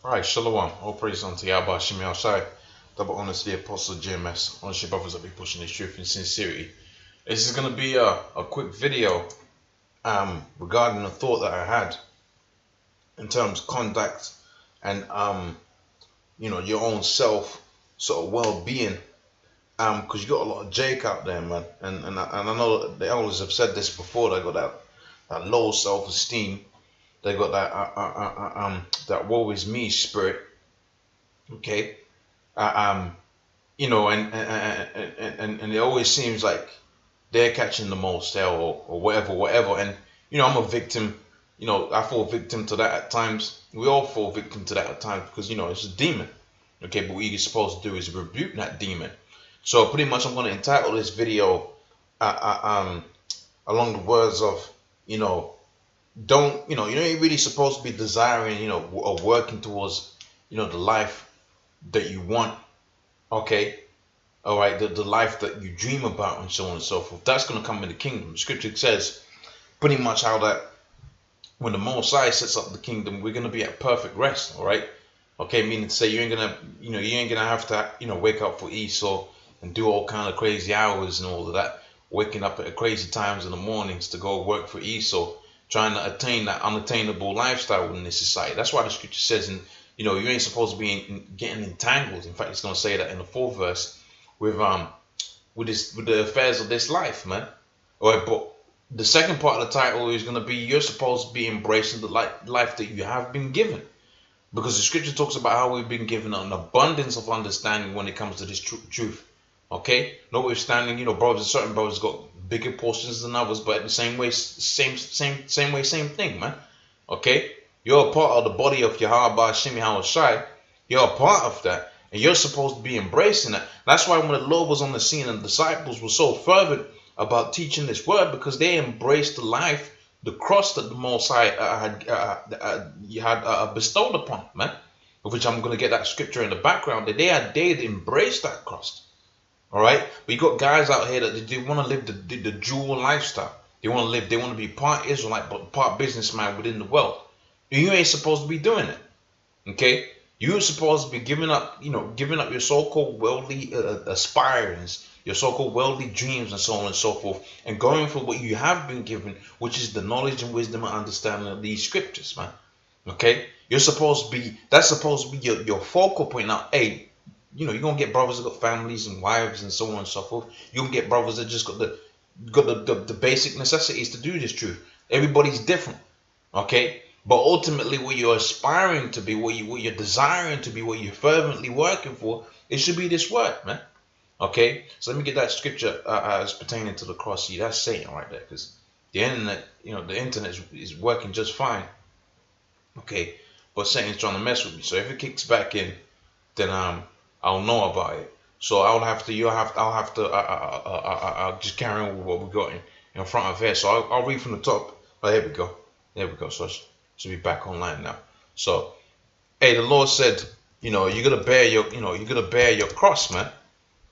Alright, Shalom. All praise unto Yahweh Shemi Shai. Double honors to the Apostle JMS. Honestly, brothers that be pushing the truth in sincerity. This is going to be a quick video regarding a thought that I had in terms of conduct and your own self sort of well-being. Because you got a lot of Jake out there, man. And I know the elders have said this before. They got that low self-esteem. They got that woe is me spirit. Okay. And it always seems like they're catching the most hell or whatever. And I'm a victim. I fall victim to that at times. We all fall victim to that at times because it's a demon. Okay, but what you're supposed to do is rebuke that demon. So pretty much, I'm going to entitle this video along the words of don't you're not really supposed to be desiring or working towards the life that you want. Okay, all right, the life that you dream about and so on and so forth. That's going to come in the kingdom. Scripture says pretty much how that when the Messiah sets up the kingdom, we're going to be at perfect rest. All right, okay, meaning to say you ain't gonna have to wake up for Esau and do all kind of crazy hours and all of that, waking up at crazy times in the mornings to go work for Esau, trying to attain that unattainable lifestyle in this society. That's why the scripture says, you ain't supposed to be getting entangled. In fact, it's going to say that in the 4th verse with the affairs of this life, man. All right, but the second part of the title is going to be you're supposed to be embracing the life that you have been given, because the scripture talks about how we've been given an abundance of understanding when it comes to this truth. Okay, notwithstanding, certain brothers got bigger portions than others, but the same way, same thing, man. Okay, you're a part of the body of Yahweh Shemi Shai. You're a part of that, and you're supposed to be embracing that. That's why when the Lord was on the scene and the disciples were so fervent about teaching this word, because they embraced the life, the cross that the Most High had bestowed upon, man. Of which I'm going to get that scripture in the background. That they had embraced that cross. All right, but you got guys out here that they want to live the dual lifestyle. They want to be part Israelite but part businessman within the world. You ain't supposed to be doing it. Okay, you're supposed to be giving up your so-called worldly aspirings, your so-called worldly dreams, and so on and so forth, and going for what you have been given, which is the knowledge and wisdom and understanding of these scriptures, man. Okay, that's supposed to be your focal point. Now, hey, you're gonna get brothers that got families and wives and so on and so forth. You're gonna get brothers that just got the basic necessities to do this truth. Everybody's different, okay? But ultimately, what you're aspiring to be, what you're desiring to be, what you're fervently working for, it should be this word, man. Okay, so let me get that scripture as pertaining to the cross. See, that's Satan right there, because the internet is working just fine. Okay, but Satan's trying to mess with me. So if it kicks back in, then I'll know about it. So I'll have to just carry on with what we got in front of here. So I'll read from the top. Oh, here we go. So I should be back online now. So, hey, the Lord said, you're gonna bear your cross, man.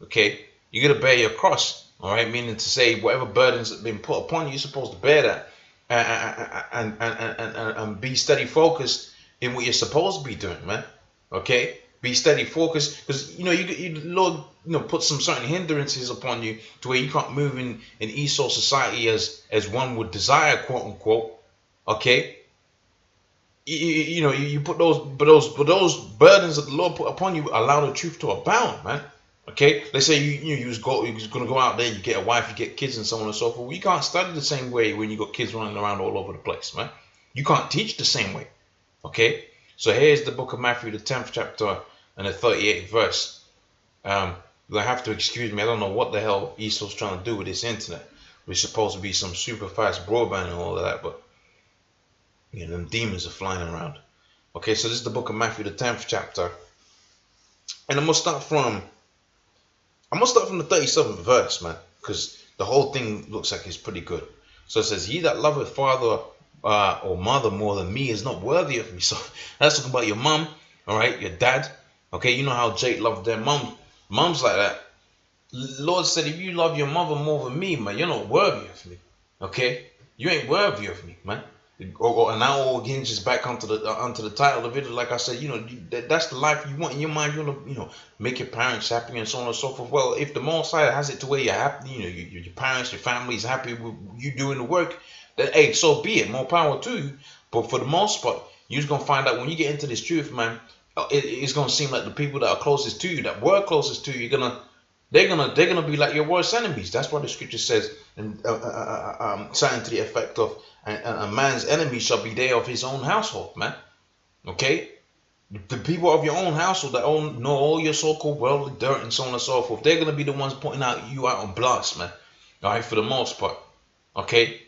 Okay, you're gonna bear your cross. All right, meaning to say whatever burdens have been put upon you, you're supposed to bear that and be steady focused in what you're supposed to be doing, man. Okay. Be steady, focused, because Lord put some certain hindrances upon you to where you can't move in Esau society as one would desire, quote unquote. Okay, you put those burdens that the Lord put upon you, allow the truth to abound, man. Okay, let's say you're gonna go out there, you get a wife, you get kids, and so on and so forth. Well, you can't study the same way when you got kids running around all over the place, man. You can't teach the same way. Okay, so here's the book of Matthew, the 10th chapter. And the 38th verse. You're gonna have to excuse me. I don't know what the hell Esau's trying to do with this internet. We're supposed to be some super fast broadband and all of that, but them demons are flying around. Okay, so this is the book of Matthew, the 10th chapter, and I'm gonna start from the 37th verse, man, because the whole thing looks like it's pretty good. So it says, "He that loveth father or mother more than me is not worthy of me." So that's talking about your mom, all right, your dad. Okay, you know how Jake loved their mom. Moms like that. Lord said, if you love your mother more than me, man, you're not worthy of me. Okay? You ain't worthy of me, man. And now all hinges back onto the title of it. Like I said, that's the life you want in your mind. You want to, make your parents happy and so on and so forth. Well, if the Most High has it to where you're happy, your parents, your family is happy with you doing the work, then hey, so be it. More power to you. But for the most part, you're just gonna find out when you get into this truth, man. It's gonna seem like the people that are closest to you, that were closest to you, they're gonna be like your worst enemies. That's what the scripture says, and something to the effect of, a man's enemy shall be there of his own household, man. Okay, the people of your own household that know all your so-called worldly dirt and so on and so forth, they're gonna be the ones pointing out you out on blast, man. All right, for the most part. Okay,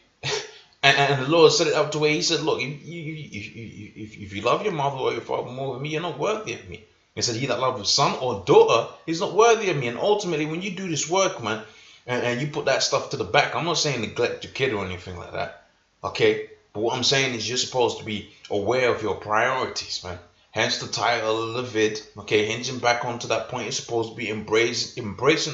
and the Lord set it up to where He said, look, if you love your mother or your father more than me, you're not worthy of me. He said, he that loves his son or daughter, he's not worthy of me. And ultimately, when you do this work, man, and you put that stuff to the back, I'm not saying neglect your kid or anything like that. Okay? But what I'm saying is you're supposed to be aware of your priorities, man. Hence the title of the vid. Okay, hinging back onto that point, you're supposed to be embracing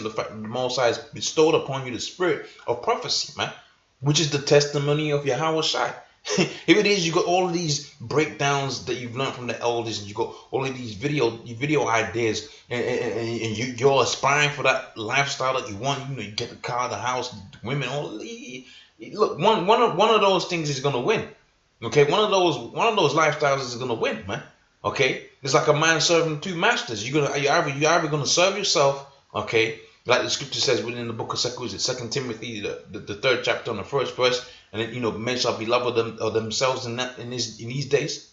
the fact that the Most High has bestowed upon you the spirit of prophecy, man, which is the testimony of Yahweh Shai. Here it is, you got all of these breakdowns that you've learned from the elders, and you got all of these video ideas, and you're aspiring for that lifestyle that you want. You get the car, the house, the women, look, one of those things is gonna win. Okay, one of those lifestyles is gonna win, man. Okay, it's like a man serving two masters. You're either gonna serve yourself, okay, like the scripture says within the book of Second Timothy, the third chapter on the first verse, and then men shall be lovers of themselves in these days.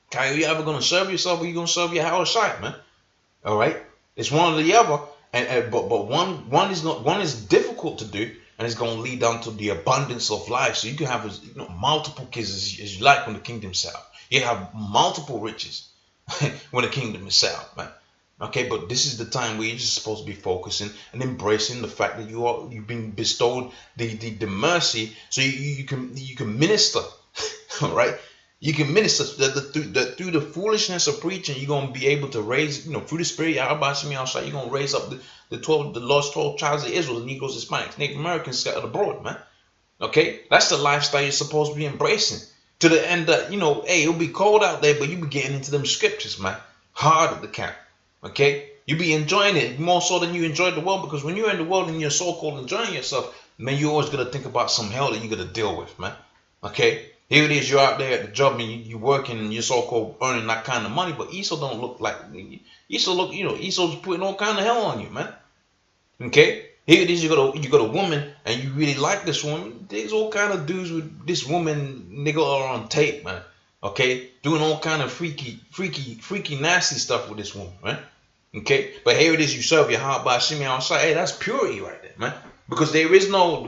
Okay, you're either gonna serve yourself or you're gonna serve your house shine, man. All right, it's one or the other, but one is difficult to do, and it's gonna lead down to the abundance of life. So you can have multiple kids as you like when the kingdom set up. You have multiple riches when the kingdom is set up, man. Okay, but this is the time where you're just supposed to be focusing and embracing the fact that you've been bestowed the mercy, so you can minister, all right? You can minister that through the foolishness of preaching, you're gonna be able to raise, through the Spirit, you're gonna raise up the lost 12 tribes of Israel, the Negroes, Hispanics, Native Americans scattered abroad, man. Okay, that's the lifestyle you're supposed to be embracing. To the end that hey, it'll be cold out there, but you be getting into them scriptures, man, hard at the camp. Okay, you be enjoying it more so than you enjoy the world, because when you're in the world and you're so-called enjoying yourself, man, you're always gonna think about some hell that you're gonna deal with, man. Okay, here it is, you're out there at the job and you're working and you're so-called earning that kind of money, but Esau don't look like Esau's putting all kind of hell on you, man. Okay, here it is, you got a woman and you really like this woman. There's all kind of dudes with this woman, nigga, are on tape, man. Okay, doing all kind of freaky, nasty stuff with this woman, right? Okay, but here it is, you serve your heart by Shimei outside. Hey, that's purity right there, man. Because there is no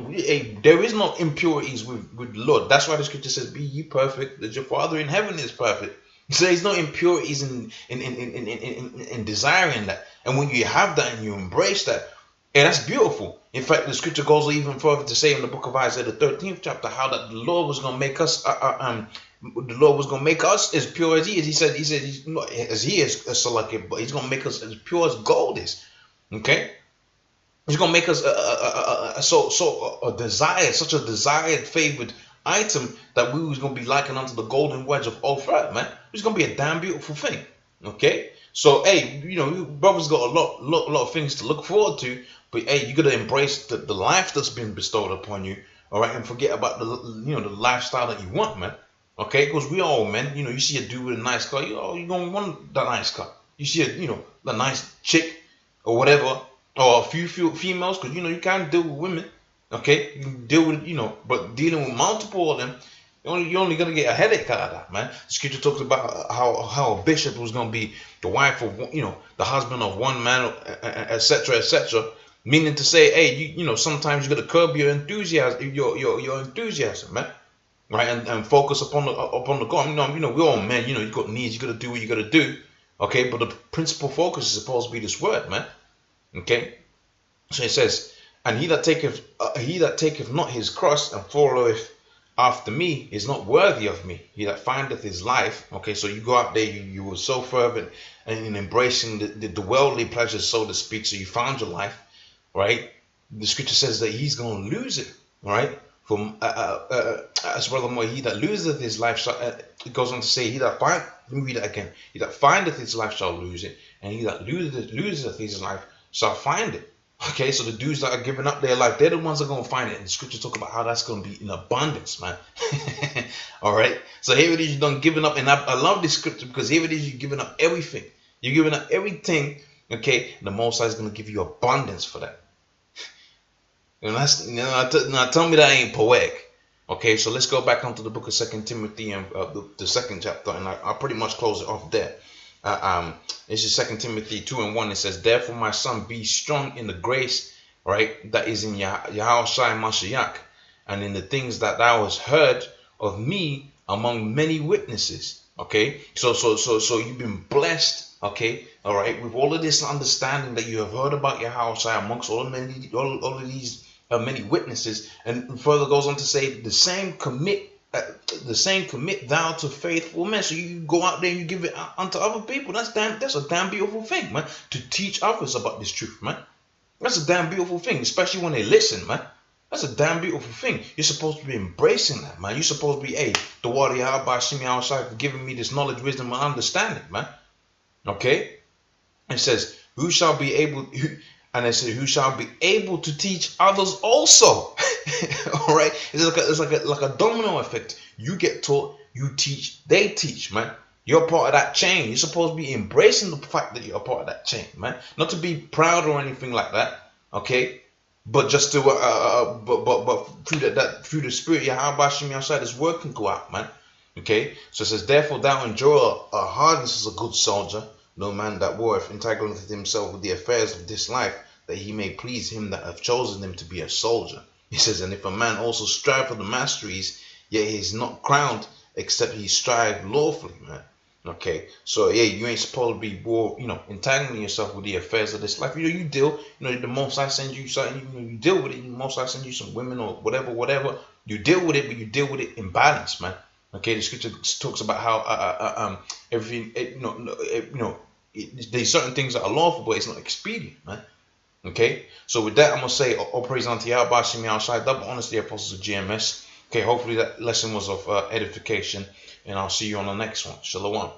impurities with the Lord. That's why the scripture says, "Be ye perfect, that your Father in heaven is perfect." So there's no impurities in desiring that. And when you have that and you embrace that, and that's beautiful. In fact, the scripture goes even further to say in the book of Isaiah, the 13th chapter, how that the Lord was going to make us, as pure as He is. He said He's not as He is selected, but He's going to make us as pure as gold is. Okay, He's going to make us such a desired, favored item that we was going to be likened unto the golden wedge of Ophir, man. It's going to be a damn beautiful thing. Okay, so hey, brothers got a lot of things to look forward to. But hey, you gotta embrace the life that's been bestowed upon you, all right, and forget about the lifestyle that you want, man. Okay, because we all, man, you see a dude with a nice car, you're gonna want that nice car. You see the nice chick or whatever, or a few females, because you can't deal with women. Okay, you can deal with but dealing with multiple of them, you're only gonna get a headache out of that, man. The scripture talks about how a bishop was gonna be the wife of the husband of one man, etc., etc. Meaning to say, hey, sometimes you got to curb your enthusiasm, your enthusiasm, man, right, and focus upon the goal. We're all men. You got needs. You got to do what you got to do. Okay, but the principal focus is supposed to be this word, man. Okay, so it says, and he that taketh not his cross and followeth after me is not worthy of me. He that findeth his life. Okay, so you go out there, you were so fervent and in embracing the worldly pleasures, so to speak. So you found your life. Right, the scripture says that he's going to lose it. Right, from as furthermore, he that loseth his life shall, it goes on to say, he that find, let me read it again, he that findeth his life shall lose it, and he that loseth his life shall find it. Okay, so the dudes that are giving up their life, they're the ones that are going to find it. And the scripture talk about how that's going to be in abundance, man. All right, so here it is, you done giving up, and I love this scripture because here it is, you're giving up everything. You're giving up everything, okay? And the Most High is going to give you abundance for that. And that's, now tell me that ain't poetic. Okay, so let's go back onto the book of 2 Timothy and the second chapter, and I'll pretty much close it off there. This is 2 Timothy 2:1. It says, therefore, my son, be strong in the grace, right, that is in Yahushua Mashiach, and in the things that thou hast heard of me among many witnesses. Okay, so you've been blessed. Okay, all right, with all of this understanding that you have heard about Yahushua amongst all of these many witnesses, and further goes on to say, the same commit thou to faithful men. So you go out there and you give it unto other people. That's a damn beautiful thing, man. To teach others about this truth, man. That's a damn beautiful thing, especially when they listen, man. That's a damn beautiful thing. You're supposed to be embracing that, man. You're supposed to be, hey, the water Yahweh Shimi outside for giving me this knowledge, wisdom, and understanding, man. Okay? It says, who shall be able to teach others also. All right, it's like a domino effect. You get taught, you teach, they teach, man. You're part of that chain. You're supposed to be embracing the fact that you're a part of that chain, man. Not to be proud or anything like that, okay? But just to but through the spirit, Yahweh Shemi outside is working go out, man. Okay, so it says, therefore thou endure a hardness as a good soldier. No man that warreth entangleth himself with the affairs of this life, that he may please him that hath chosen him to be a soldier. He says, and if a man also strive for the masteries, yet he is not crowned, except he strive lawfully, man. Okay, so yeah, you ain't supposed to be entangling yourself with the affairs of this life. You deal, the Most High sends you something, you deal with it. The Most High sends you some women or whatever. You deal with it, but you deal with it in balance, man. Okay, the scripture talks about how everything, there's certain things that are lawful, but it's not expedient, man. Okay, so with that, I'm gonna say, all praise unto Yahweh Shemi outside, double honestly, apostles of GMS. Okay, hopefully that lesson was of edification, and I'll see you on the next one. Shalom.